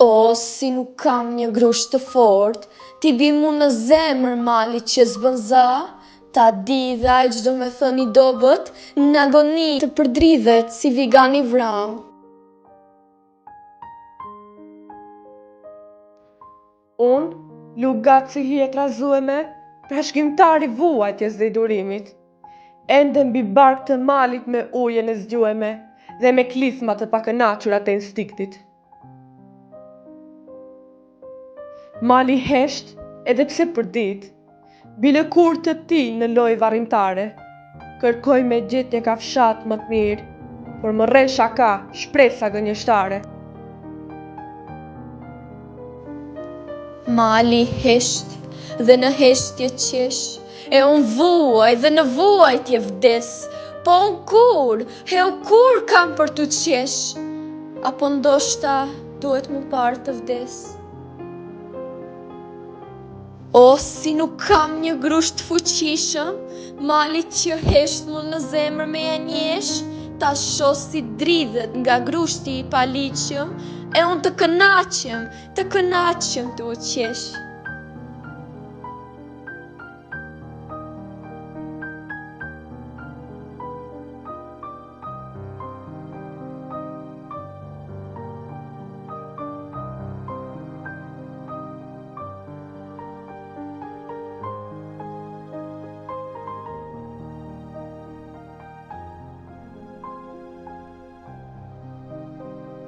O, si nuk kam një grusht të fort, ti bi mu në zemër mali që s'bën za, ta di dhe aj gjdo me thëni dobët, në agoni të përdridhet si vegan i vram. Unë, lugat si hjetra zueme, shkrimtari vuajtjes dhe i durimit. Ende mbi bark të malit me ujën e zgjueme dhe me klisma të pakënaqurat e instiktit. Mali hesht edhe pse për dit, bile kur të ti në loj varrimtare, kërkoj me gjetë një kafshat më të mirë, por më rre shaka shpresa gënjeshtare. Mali hesht dhe në heshtje qesh, e unë vuaj dhe në vuajtje vdes, po unë kur kam për të qesh, apo ndoshta duhet mu parë të vdes. O, si nuk kam një grusht fuqishëm, malit që hesht mu në zemër me janjesh, ta shoh si dridhet nga grushti i paliqëm, e unë të kënaqem të u qesh.